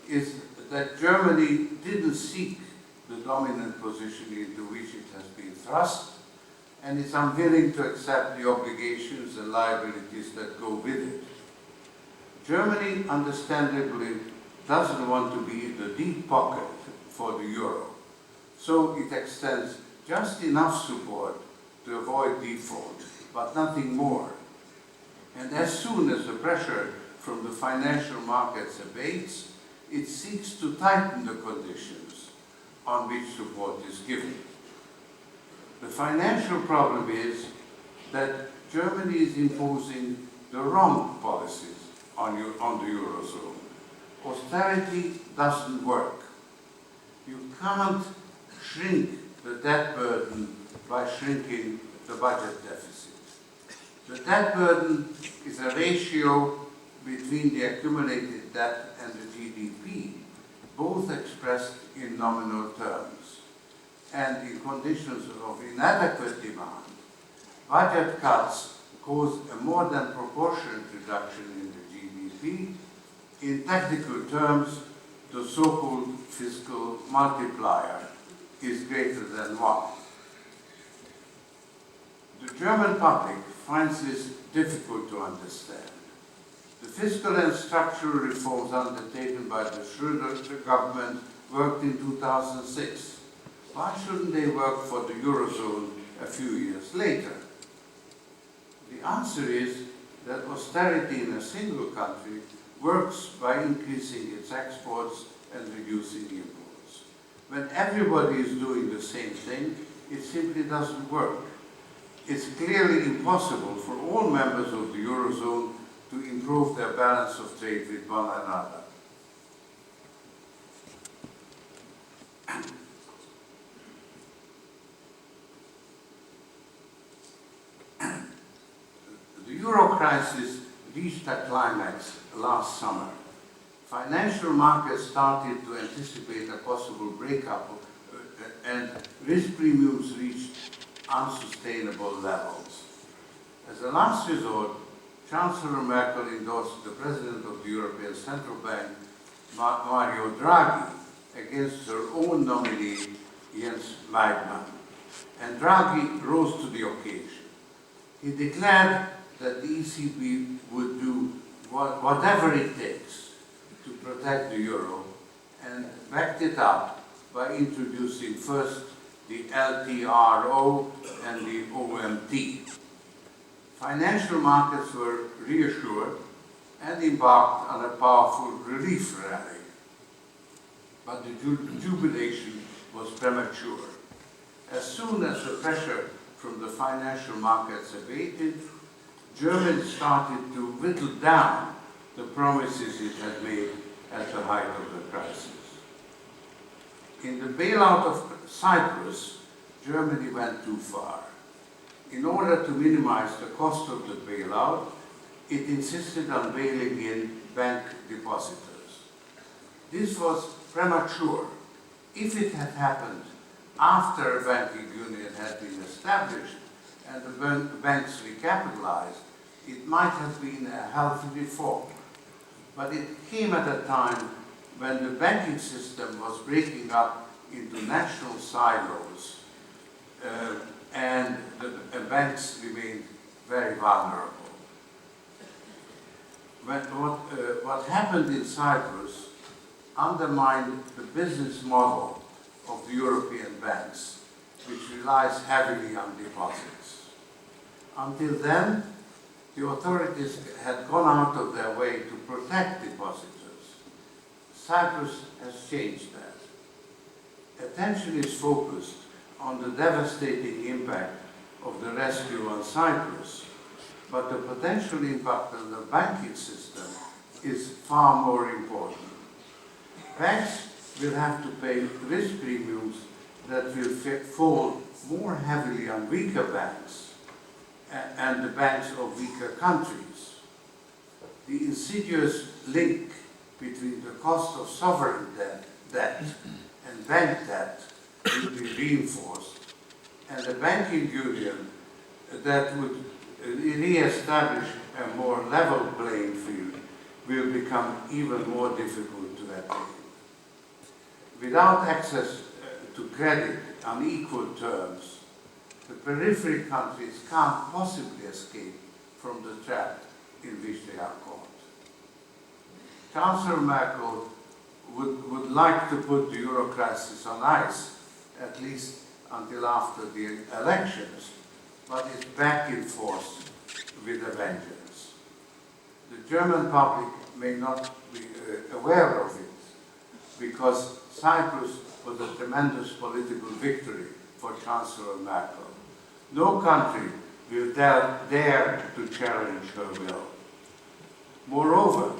is that Germany didn't seek the dominant position into which it has been thrust, and is unwilling to accept the obligations and liabilities that go with it. Germany, understandably, doesn't want to be the deep pocket for the euro, so it extends just enough support to avoid default, but nothing more. And as soon as the pressure from the financial markets abates, it seeks to tighten the conditions on which support is given. The financial problem is that Germany is imposing the wrong policies on the Eurozone. Austerity doesn't work. You can't shrink the debt burden by shrinking the budget deficit. The debt burden is a ratio between the accumulated debt and the GDP, both expressed in nominal terms. And in conditions of inadequate demand, budget cuts cause a more than proportionate reduction in the GDP. In technical terms, the so-called fiscal multiplier is greater than 1. The German public finds this difficult to understand. The fiscal and structural reforms undertaken by the Schröder government worked in 2006. Why shouldn't they work for the Eurozone a few years later? The answer is that austerity in a single country works by increasing its exports and reducing imports. When everybody is doing the same thing, it simply doesn't work. It's clearly impossible for all members of the Eurozone to improve their balance of trade with one another. The euro crisis reached a climax last summer. Financial markets started to anticipate a possible breakup and risk premiums reached unsustainable levels. As a last resort, Chancellor Merkel endorsed the President of the European Central Bank, Mario Draghi, against her own nominee, Jens Weidmann. And Draghi rose to the occasion. He declared that the ECB would do whatever it takes to protect the euro, and backed it up by introducing first the LTRO and the OMT. Financial markets were reassured and embarked on a powerful relief rally. But the jubilation was premature. As soon as the pressure from the financial markets abated, Germany started to whittle down the promises it had made at the height of the crisis. In the bailout of Cyprus, Germany went too far. In order to minimize the cost of the bailout, it insisted on bailing in bank depositors. This was premature. If it had happened after a banking union had been established and the banks recapitalized, it might have been a healthy reform. But it came at a time when the banking system was breaking up into national silos and the banks remained very vulnerable. What happened in Cyprus undermined the business model of the European banks, which relies heavily on deposits. Until then, the authorities had gone out of their way to protect depositors. Cyprus has changed that. Attention is focused on the devastating impact of the rescue on Cyprus, but the potential impact on the banking system is far more important. Banks will have to pay risk premiums that will fall more heavily on weaker banks and the banks of weaker countries. The insidious link between the cost of sovereign debt and bank debt will be reinforced, and the banking union that would re-establish a more level playing field will become even more difficult to attain. Without access to credit on equal terms, the periphery countries can't possibly escape from the trap in which they are caught. Chancellor Merkel would like to put the euro crisis on ice, at least until after the elections, but is back in force with a vengeance. The German public may not be aware of it, because Cyprus was a tremendous political victory for Chancellor Merkel. No country will dare to challenge her will. Moreover,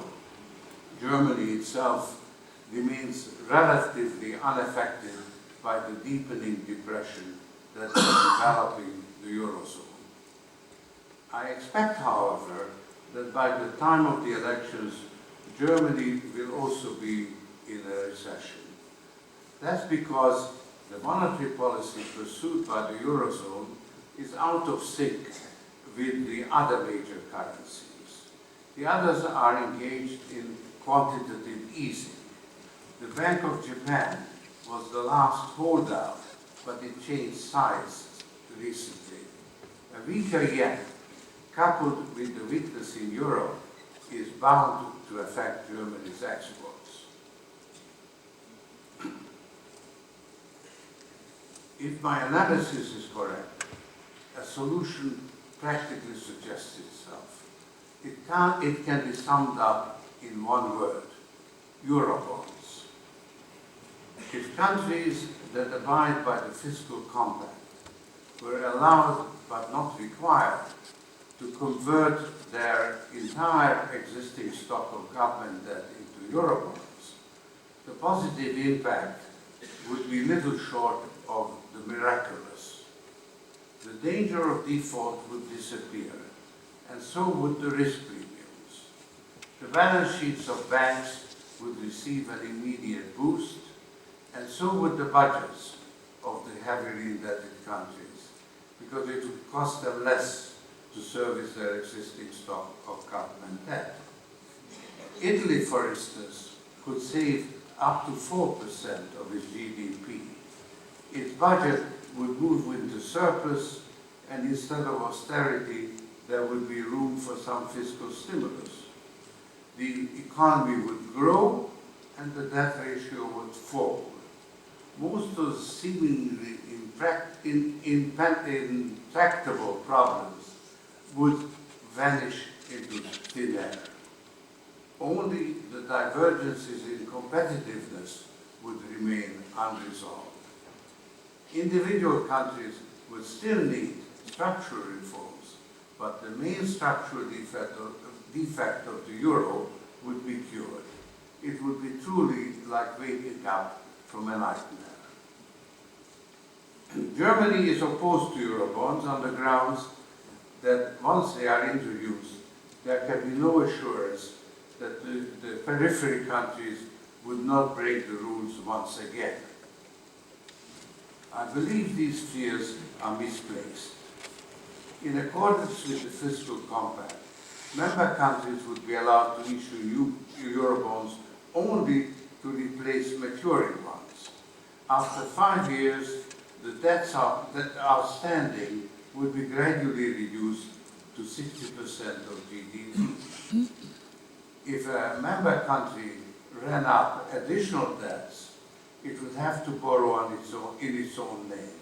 Germany itself remains relatively unaffected by the deepening depression that is developing the Eurozone. I expect, however, that by the time of the elections, Germany will also be in a recession. That's because the monetary policy pursued by the Eurozone is out of sync with the other major currencies. The others are engaged in quantitative easing. The Bank of Japan was the last holdout, but it changed sides recently. A weaker yen, coupled with the weakness in Europe, is bound to affect Germany's exports. If my analysis is correct, a solution practically suggests itself. It can be summed up in one word: Eurobonds. If countries that abide by the fiscal compact were allowed but not required to convert their entire existing stock of government debt into Eurobonds, the positive impact would be little short of the miraculous. The danger of default would disappear, and so would the risk premiums. The balance sheets of banks would receive an immediate boost, and so would the budgets of the heavily indebted countries, because it would cost them less to service their existing stock of government debt. Italy, for instance, could save up to 4% of its GDP. Its budget would move into surplus, and instead of austerity, there would be room for some fiscal stimulus. The economy would grow, and the debt ratio would fall. Most of the seemingly intractable problems would vanish into thin air. Only the divergences in competitiveness would remain unresolved. Individual countries would still need structural reforms, but the main structural defect of the euro would be cured. It would be truly like waking up from a nightmare. Germany is opposed to Eurobonds on the grounds that once they are introduced, there can be no assurance that the periphery countries would not break the rules once again. I believe these fears are misplaced. In accordance with the fiscal compact, member countries would be allowed to issue new Eurobonds only to replace maturing ones. After 5 years, the debts that are outstanding would be gradually reduced to 60% of GDP. If a member country ran up additional debts, it would have to borrow in its own name.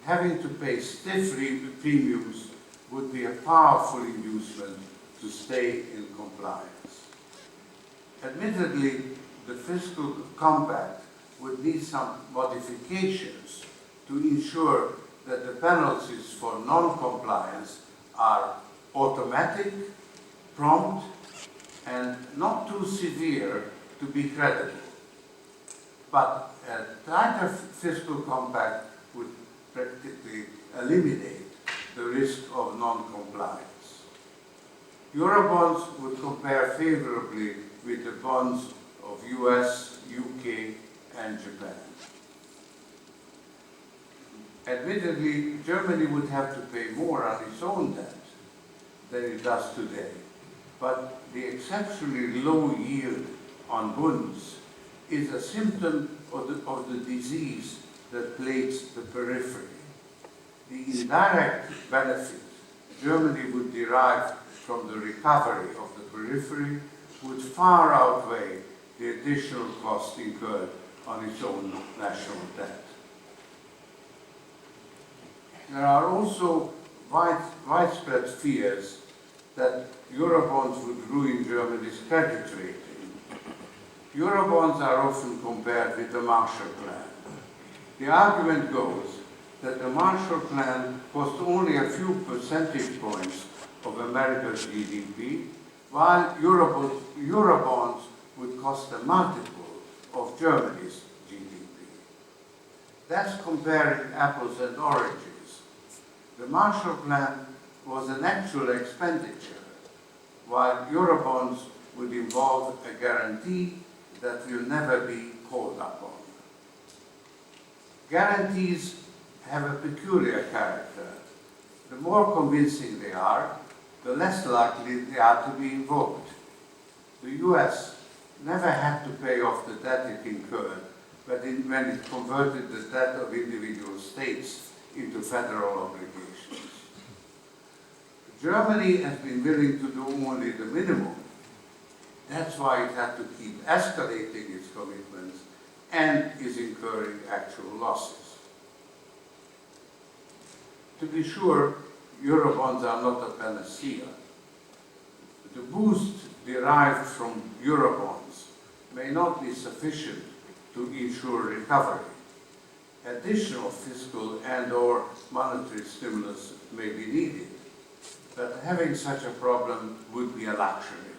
Having to pay stiff premiums would be a powerful inducement to stay in compliance. Admittedly, the fiscal compact would need some modifications to ensure that the penalties for non-compliance are automatic, prompt, and not too severe to be credible. But a tighter fiscal compact would practically eliminate the risk of non-compliance. Eurobonds would compare favorably with the bonds of US, UK, and Japan. Admittedly, Germany would have to pay more on its own debt than it does today, but the exceptionally low yield on bonds is a symptom of the disease that plagues the periphery. The indirect benefit Germany would derive from the recovery of the periphery would far outweigh the additional cost incurred on its own national debt. There are also widespread fears that Eurobonds would ruin Germany's credit rating. Eurobonds are often compared with the Marshall Plan. The argument goes that the Marshall Plan cost only a few percentage points of America's GDP, while Eurobonds would cost a multiple of Germany's GDP. That's comparing apples and oranges. The Marshall Plan was an actual expenditure, while Eurobonds would involve a guarantee that will never be called upon. Guarantees have a peculiar character. The more convincing they are, the less likely they are to be invoked. The US never had to pay off the debt it incurred when it converted the debt of individual states into federal obligations. Germany has been willing to do only the minimum. That's why it had to keep escalating its commitments and is incurring actual losses. To be sure, Eurobonds are not a panacea. The boost derived from Eurobonds may not be sufficient to ensure recovery. Additional fiscal and/or monetary stimulus may be needed, but having such a problem would be a luxury.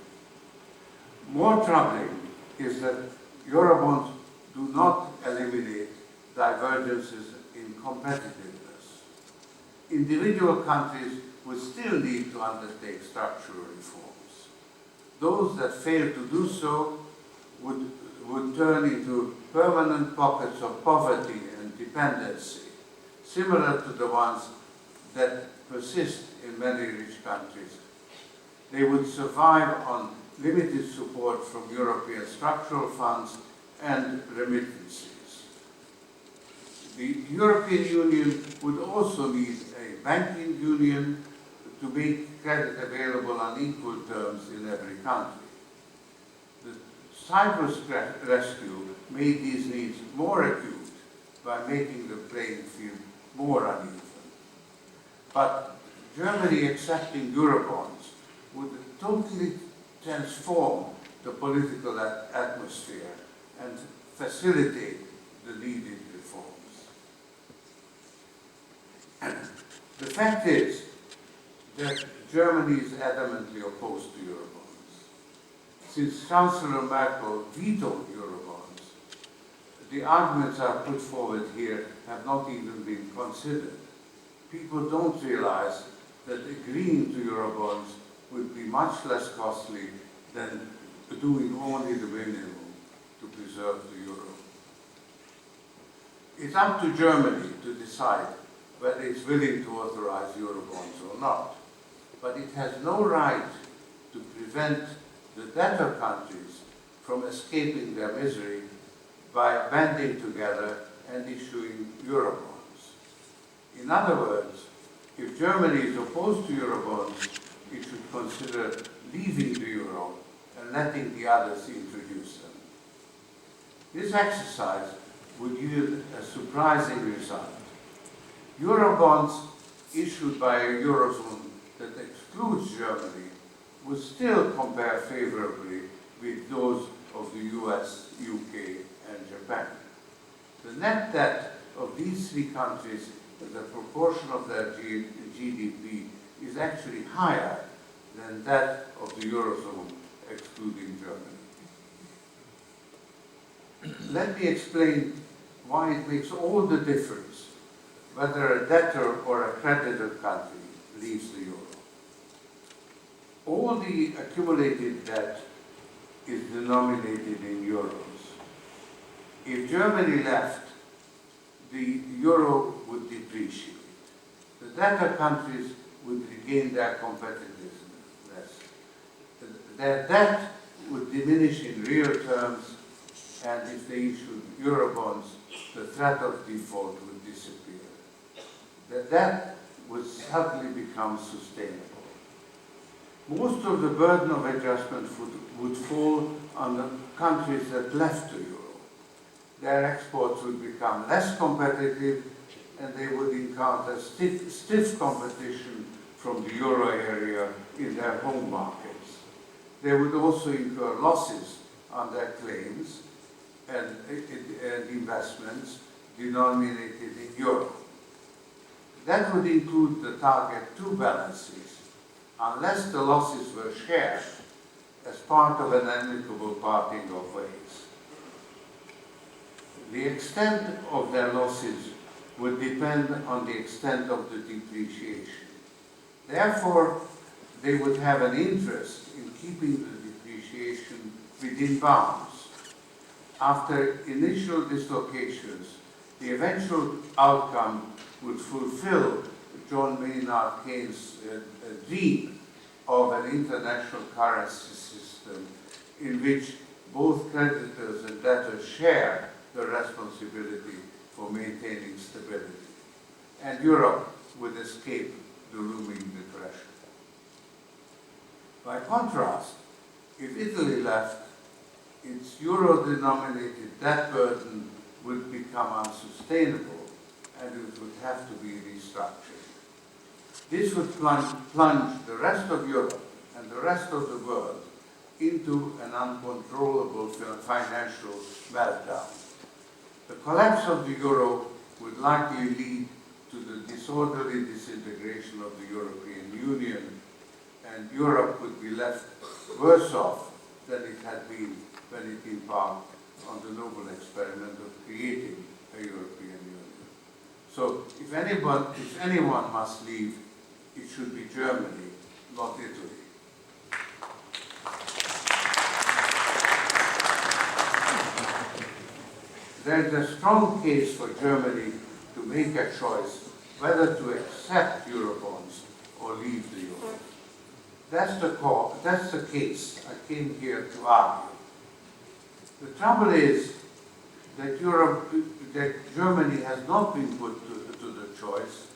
More troubling is that Eurobonds do not eliminate divergences in competitiveness. Individual countries would still need to undertake structural reforms. Those that fail to do so would turn into permanent pockets of poverty and dependency, similar to the ones that persist in many rich countries. They would survive on limited support from European structural funds and remittances. The European Union would also need a banking union to make credit available on equal terms in every country. The Cyprus rescue made these needs more acute by making the playing field more uneven. But Germany accepting Eurobonds would totally transform the political atmosphere and facilitate the needed reforms. The fact is that Germany is adamantly opposed to Eurobonds. Since Chancellor Merkel vetoed Eurobonds, the arguments I put forward here have not even been considered. People don't realize that agreeing to Eurobonds would be much less costly than doing only the minimum to preserve the euro. It's up to Germany to decide whether it's willing to authorize Eurobonds or not. But it has no right to prevent the debtor countries from escaping their misery by banding together and issuing Eurobonds. In other words, if Germany is opposed to Eurobonds, it should consider leaving the euro and letting the others introduce them. This exercise would yield a surprising result. Eurobonds issued by a Eurozone that excludes Germany would still compare favorably with those of the US, UK, and Japan. The net debt of these three countries as a proportion of their GDP is actually higher than that of the Eurozone, excluding Germany. Let me explain why it makes all the difference whether a debtor or a creditor country leaves the euro. All the accumulated debt is denominated in euros. If Germany left, the euro would depreciate. The debtor countries would regain their competitiveness. Their debt would diminish in real terms, and if they issued Eurobonds, the threat of default would disappear. The debt would suddenly become sustainable. Most of the burden of adjustment would fall on the countries that left the euro. Their exports would become less competitive, and they would encounter stiff competition from the euro area in their home markets. They would also incur losses on their claims and investments denominated in euro. That would include the target 2 balances, unless the losses were shared as part of an amicable parting of ways. The extent of their losses would depend on the extent of the depreciation. Therefore, they would have an interest in keeping the depreciation within bounds. After initial dislocations, the eventual outcome would fulfill John Maynard Keynes' dream of an international currency system in which both creditors and debtors share the responsibility for maintaining stability. And Europe would escape the looming depression. By contrast, if Italy left, its euro-denominated debt burden would become unsustainable and it would have to be restructured. This would plunge the rest of Europe and the rest of the world into an uncontrollable financial meltdown. The collapse of the euro would likely lead to the disorderly disintegration of the European Union, and Europe would be left worse off than it had been when it embarked on the noble experiment of creating a European Union. So if anyone must leave, it should be Germany, not Italy. There is a strong case for Germany to make a choice whether to accept Eurobonds or leave the euro. That's the case I came here to argue. The trouble is that Germany has not been put to the choice,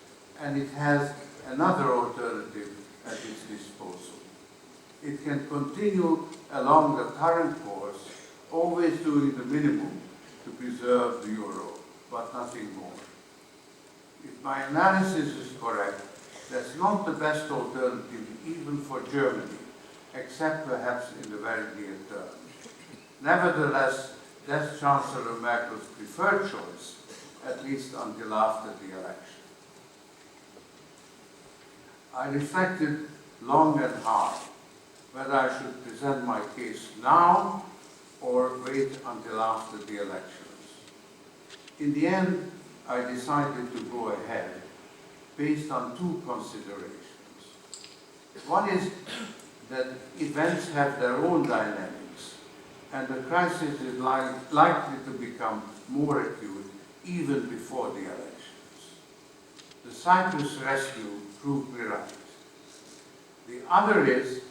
and it has another alternative at its disposal. It can continue along the current course, always doing the minimum to preserve the euro, but nothing more. If my analysis is correct, that's not the best alternative even for Germany, except perhaps in the very near term. Nevertheless, that's Chancellor Merkel's preferred choice, at least until after the election. I reflected long and hard whether I should present my case now or wait until after the elections. In the end, I decided to go ahead based on 2 considerations. One is that events have their own dynamics, and the crisis is likely to become more acute even before the elections. The Cyprus rescue proved me right. The other is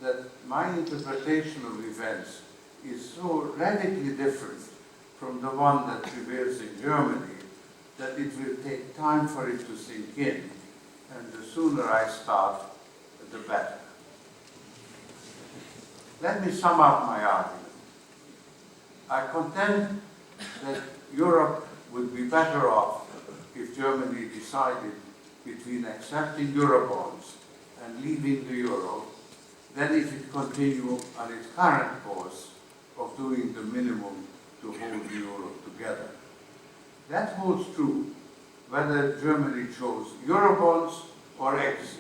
that my interpretation of events is so radically different from the one that prevails in Germany that it will take time for it to sink in, and the sooner I start, the better. Let me sum up my argument. I contend that Europe would be better off if Germany decided between accepting Eurobonds and leaving the euro than if it continued on its current course of doing the minimum to hold the euro together. That holds true whether Germany chose Eurobonds or exit.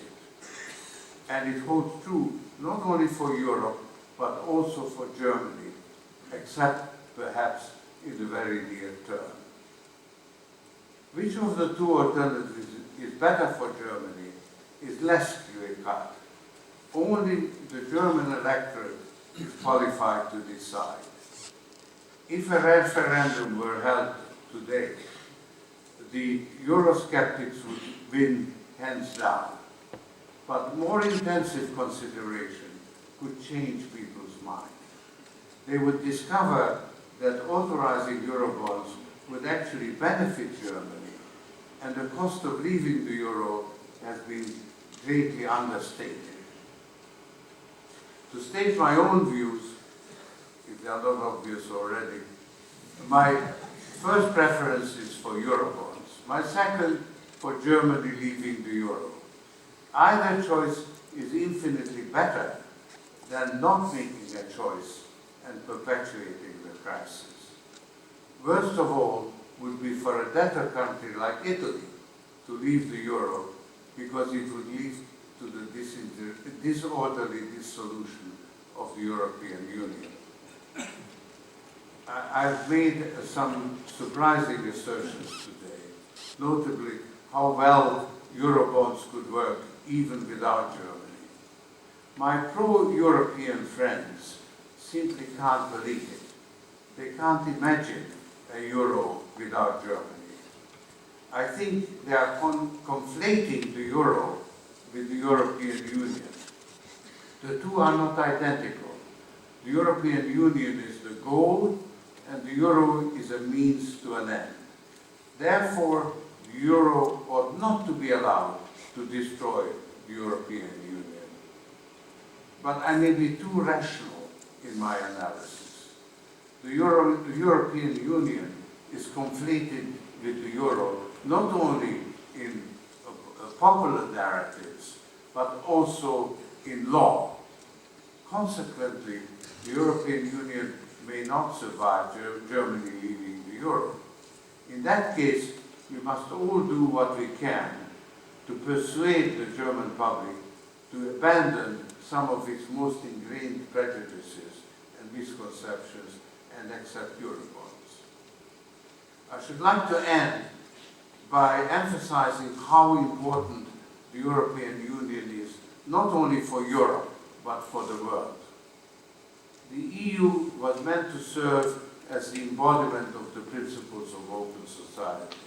And it holds true not only for Europe, but also for Germany, except perhaps in the very near term. Which of the 2 alternatives is better for Germany is less clear-cut. Only the German electorate is qualified to decide. If a referendum were held today, the Eurosceptics would win hands down. But more intensive consideration could change people's minds. They would discover that authorizing Eurobonds would actually benefit Germany, and the cost of leaving the euro has been greatly understated. To state my own views, if they are not obvious already, my first preference is for Eurobonds. My second, for Germany leaving the euro. Either choice is infinitely better than not making a choice and perpetuating the crisis. Worst of all would be for a debtor country like Italy to leave the euro, because it would lead to the disorderly dissolution of the European Union. I've made some surprising assertions today, notably how well Eurobonds could work even without Germany. My pro-European friends simply can't believe it. They can't imagine a euro without Germany. I think they are conflating the euro with the European Union. The two are not identical. The European Union is the goal, and the euro is a means to an end. Therefore, the euro ought not to be allowed to destroy the European Union. But I may be too rational in my analysis. The European Union is conflated with the euro not only in popular narratives, but also in law. Consequently, the European Union may not survive Germany leaving the euro. In that case, we must all do what we can to persuade the German public to abandon some of its most ingrained prejudices and misconceptions and accept Eurobonds. I should like to end by emphasizing how important the European Union is, not only for Europe, but for the world. The EU was meant to serve as the embodiment of the principles of open society.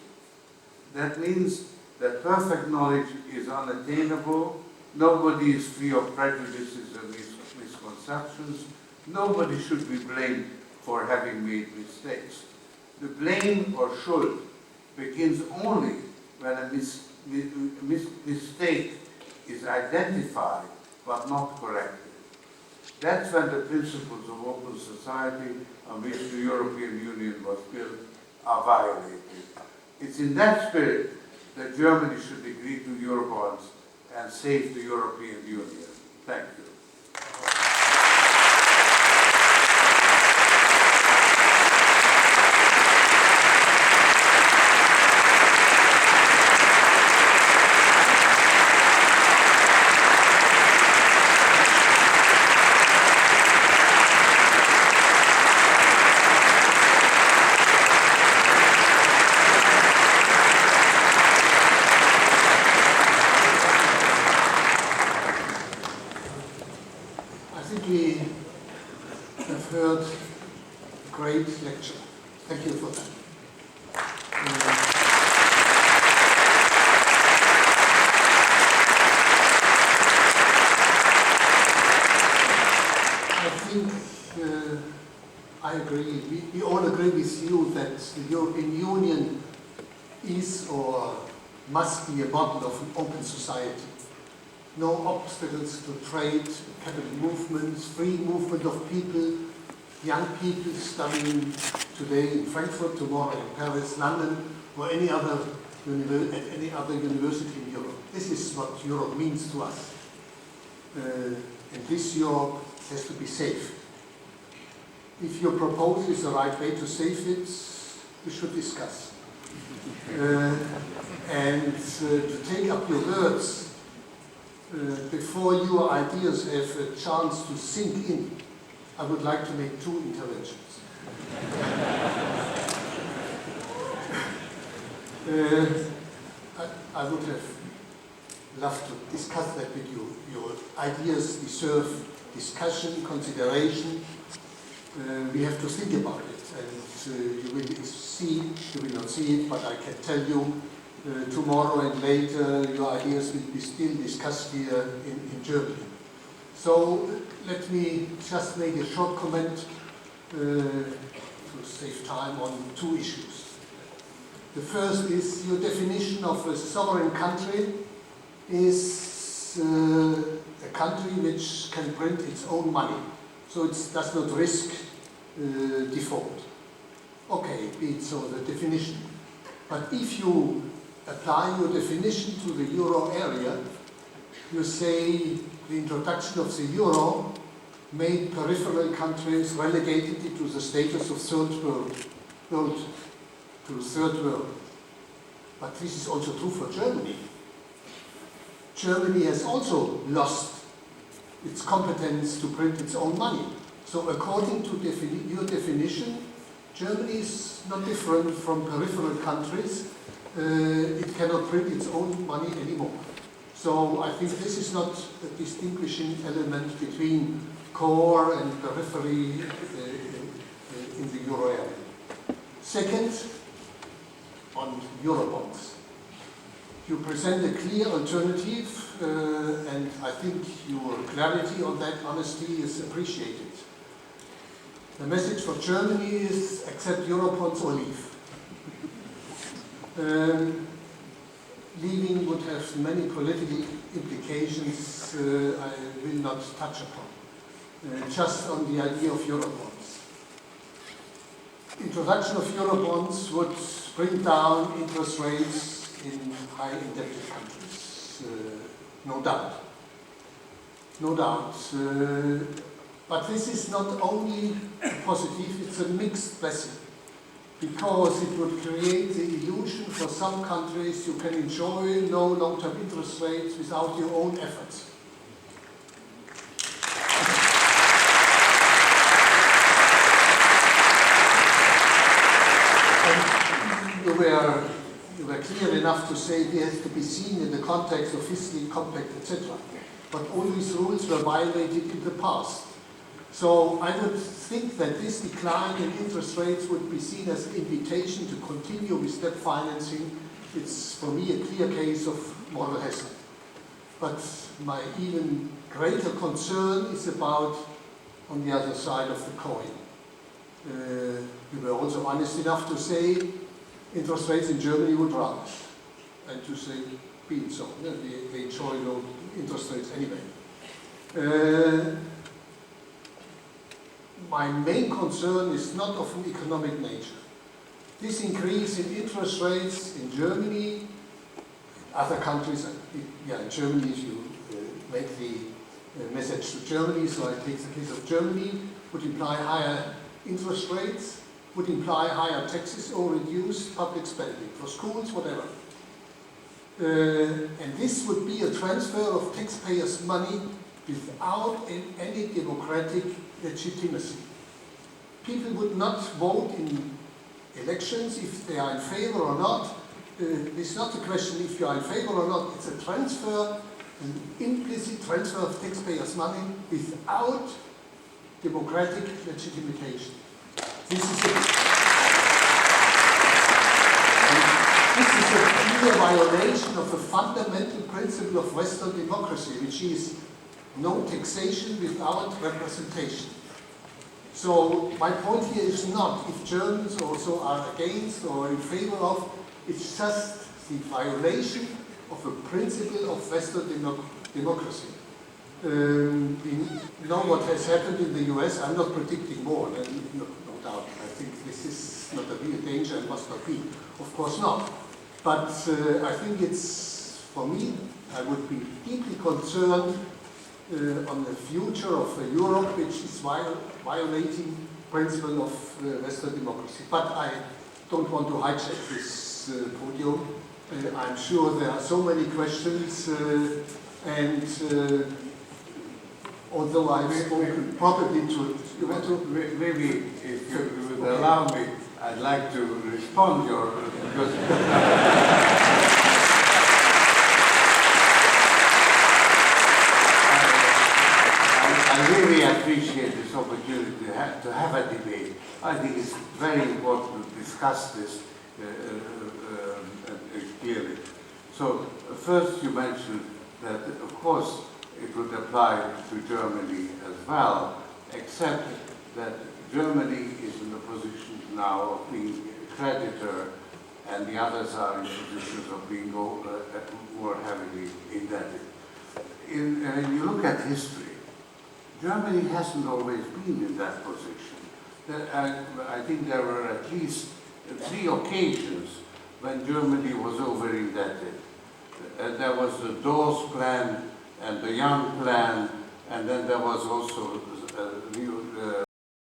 That means that perfect knowledge is unattainable, nobody is free of prejudices and misconceptions, nobody should be blamed for having made mistakes. The blame or should begins only when a mistake is identified but not corrected. That's when the principles of open society on which the European Union was built are violated. It's in that spirit that Germany should agree to Eurobonds and save the European Union. Thank you. I agree. We all agree with you that the European Union is or must be a model of an open society. No obstacles to trade, capital movements, free movement of people, young people studying today in Frankfurt, tomorrow in Paris, London, or any other university in Europe. This is what Europe means to us. And this Europe has to be safe. If your proposal is the right way to save it, we should discuss. And to take up your words, before your ideas have a chance to sink in, I would like to make two interventions. I would have loved to discuss that with you. Your ideas deserve discussion, consideration. We have to think about it, and you will not see it, but I can tell you tomorrow and later your ideas will be still discussed here in Germany. So let me just make a short comment. to save time, on two issues. The first is your definition of a sovereign country is a country which can print its own money, so it does not risk default. Okay, be it so, the definition. But if you apply your definition to the euro area, you say the introduction of the euro made peripheral countries relegated to the status of third world. But this is also true for Germany. Germany has also lost its competence to print its own money. So according to your definition, Germany is not different from peripheral countries. It cannot print its own money anymore. So I think this is not a distinguishing element between core and periphery in the euro area. Second, on Eurobonds. You present a clear alternative, and I think your clarity on that honesty is appreciated. The message for Germany is accept Eurobonds or leave. Leaving would have many political implications I will not touch upon. Just on the idea of Eurobonds. Introduction of Eurobonds would bring down interest rates in high indebted countries, no doubt. No doubt. But this is not only positive, it's a mixed blessing. Because it would create the illusion for some countries you can enjoy low long-term interest rates without your own efforts. And you were clear enough to say it has to be seen in the context of fiscal compact, etc. But all these rules were violated in the past. So I would think that this decline in interest rates would be seen as an invitation to continue with debt financing. It's, for me, a clear case of moral hazard. But my even greater concern is about on the other side of the coin. You were also honest enough to say interest rates in Germany would rise, and to say, be it so. They enjoy low interest rates anyway. My main concern is not of an economic nature. This increase in interest rates in Germany, other countries, in Germany, if you make the message to Germany, so I take the case of Germany, would imply higher interest rates, would imply higher taxes or reduced public spending for schools, whatever. And this would be a transfer of taxpayers' money without any democratic legitimacy. People would not vote in elections if they are in favor or not. It's not a question if you are in favor or not, it's a transfer, an implicit transfer of taxpayers' money without democratic legitimation. This is a clear violation of a fundamental principle of Western democracy, which is no taxation without representation. So my point here is not if Germans also are against or in favor of, it's just the violation of a principle of Western democracy. We know what has happened in the US. I'm not predicting more, no doubt. I think this is not a real danger and must not be. Of course not. But I think it's, for me, I would be deeply concerned on the future of Europe, which is violating principle of Western democracy. But I don't want to hijack this podium. I'm sure there are so many questions, and although I've spoken probably to... You want to? Maybe, if you would allow me, I'd like to respond because I really appreciate this opportunity to have a debate. I think it's very important to discuss this clearly. So first you mentioned that, of course, it would apply to Germany as well, except that Germany is in the position now of being a creditor, and the others are in positions of being more heavily indebted. When you look at history, Germany hasn't always been in that position. I think there were at least 3 occasions when Germany was over-indebted. There was the Dawes Plan and the Young Plan, and then there was also